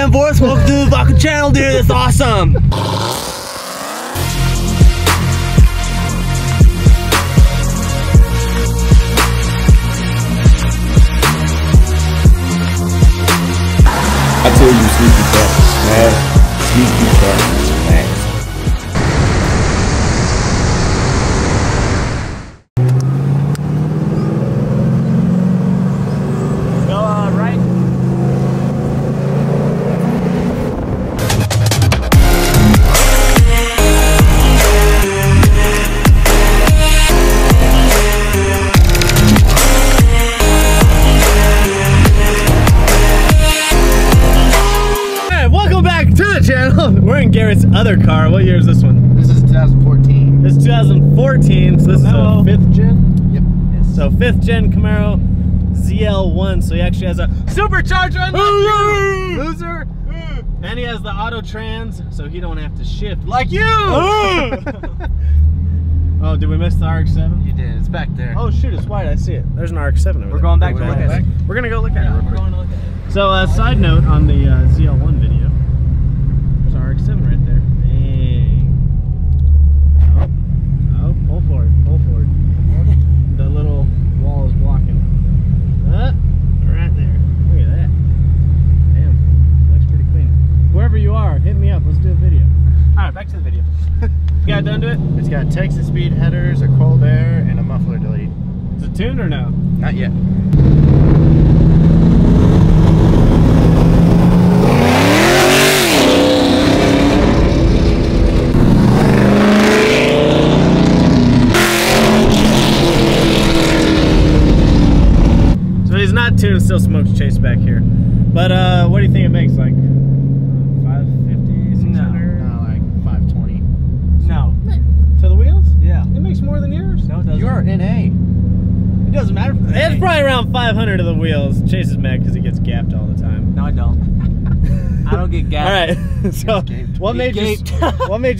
damn voice. Welcome to the fucking channel, dude. That's awesome. I tell you, sneaky bastards, man. Sneaky bastards, man. Go right. We're in Garrett's other car. What year is this one? This is 2014. This is 2014, so this is a 5th gen? Yep. Yes. So 5th gen Camaro ZL1, so he actually has a supercharger on the loser. And he has the auto trans, so he don't have to shift like you! Oh, did we miss the RX-7? You did, it's back there. Oh shoot, it's white, I see it. There's an RX-7 over there. We're going back to look at it. We're gonna go look at it real quick. We're going to look at it. So, side note on the ZL1 video, there's RX-7 right there. Dang. Oh, pull forward, pull forward. The little wall is blocking. Right there. Look at that. Damn, looks pretty clean. Whoever you are, hit me up. Let's do a video. All right, back to the video. You got done to it? It's got Texas speed headers, a cold air, and a muffler delete. Is it tuned or no? Not yet. Not tuned, still smokes Chase back here. But what do you think it makes? Like 550, 600? No, like 520. No. To the wheels? Yeah. It makes more than yours. No, it doesn't. You're NA. It doesn't matter. It's probably around 500 to the wheels. Chase is mad because he gets gapped all the time. No, I don't. I don't get gapped. All right. So what made you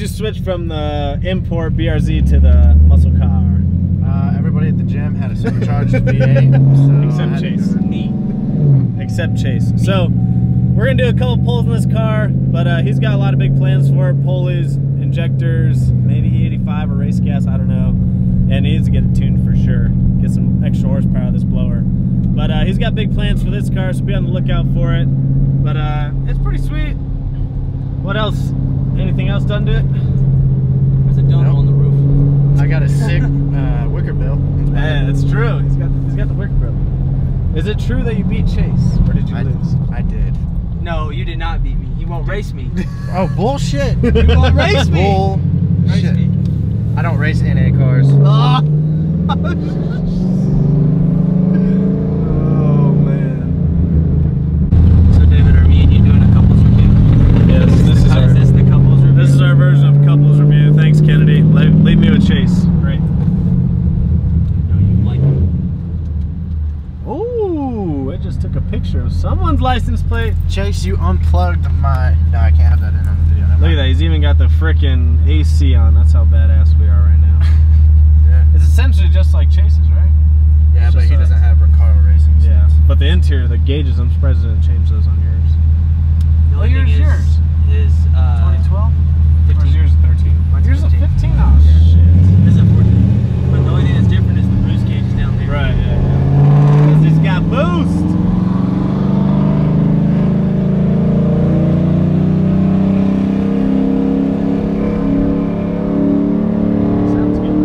switch from the import BRZ to the muscle car? Everybody at the gym had a supercharged V8, so except Chase. Except Chase. So we're gonna do a couple pulls in this car, but he's got a lot of big plans for it. Pulleys, injectors, maybe E85 or race gas, I don't know. And he needs to get it tuned for sure. Get some extra horsepower out of this blower. But he's got big plans for this car, so be on the lookout for it. But it's pretty sweet. What else? Anything else done to it? There's a donut on the roof. I got a sick wicker bill. Yeah, it's true. He's got the wicker bill. Is it true that you beat Chase, or did you lose? I did. No, you did not beat me. You won't race me. Oh, bullshit. You won't race me. Bullshit. I don't race NA cars. Oh, man. So David, are me and you doing a couples review? Yes, this is the couples review. This is our version of couples review. Thanks, Kennedy. Leave me with Chase. Great. No, you like it. Ooh, it just took a picture of someone's license plate. Chase, you unplugged my... No, I can't have that in on the video. Look at that. He's even got the frickin' AC on. That's how badass we are right now. Yeah. It's essentially just like Chase's, right? Yeah, but he doesn't have Recaro Racing. Yeah, but the interior, the gauges, I'm surprised they didn't change those on yours. What year is yours? Is 2012? 15. Yours is 13. Yours is 15? Oh, yeah. shit. This is a 14. But the only thing that's different is the Bruce gauge is down there. Right, yeah. Because he's got boost. Sounds good.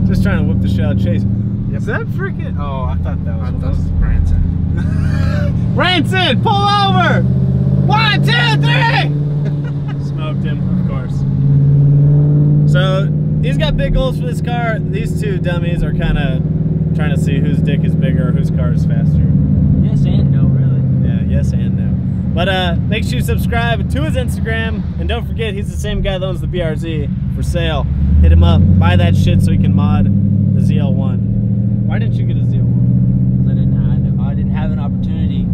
Just trying to whip the shit out of Chase. Yep. Is that freaking? Oh, I thought that was. I thought this was Branson. Branson, pull over! 1, 2, 3! Smoked him, of course. So he's got big goals for this car. These two dummies are kind of trying to see whose dick is bigger or whose car is faster. Yes and no, really. Yeah, yes and no. But make sure you subscribe to his Instagram, and don't forget he's the same guy that owns the BRZ for sale. Hit him up, buy that shit so he can mod the ZL1. Why didn't you get a ZL1? Because I didn't have an opportunity.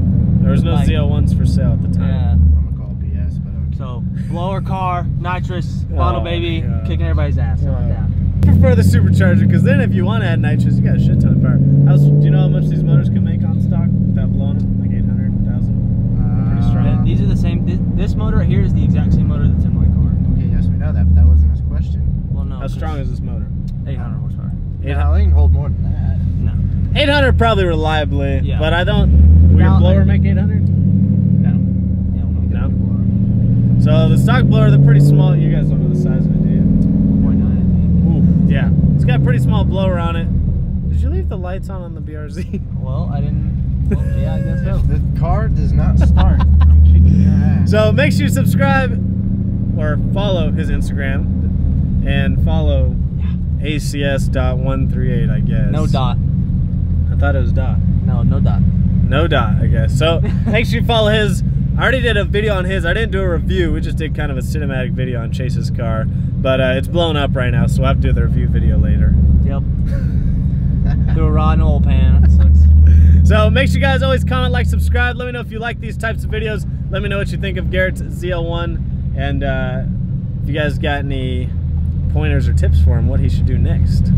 There was no ZL1s for sale at the time. Yeah. I'm gonna call BS, but okay. So blower car, nitrous, bottle baby, God. kicking everybody's ass. How about that? I prefer the supercharger, because then if you want to add nitrous, you got a shit ton of power. Do you know how much these motors can make on stock without blowing them? Like 800,000? Pretty strong. These are the same. This motor right here is the exact same motor that's in my car. Okay, yes, we know that, but that wasn't his question. Well, no. How strong is this motor? 800 horsepower. No, it can hold more than that. No. 800 probably reliably, Yeah. but I don't. Will your Now, blower make 800? Yeah, we'll No. So the stock blower, they're pretty small. You guys don't know the size of it, do you? 1.9, I think. Ooh, yeah. It's got a pretty small blower on it. Did you leave the lights on the BRZ? Well, I didn't. Well, yeah, I guess so. If the car does not start, I'm kicking your ass. So make sure you subscribe or follow his Instagram and follow ACS.138, I guess. No dot. I thought it was dot. No dot. No dot, I guess. So make sure you follow his. I already did a video on his. I didn't do a review. We just did kind of a cinematic video on Chase's car. But it's blown up right now, so we'll have to do the review video later. Yep. Through a rotten oil pan. That sucks. So make sure you guys always comment, like, subscribe. Let me know if you like these types of videos. Let me know what you think of Garrett's ZL1. And if you guys got any pointers or tips for him, what he should do next.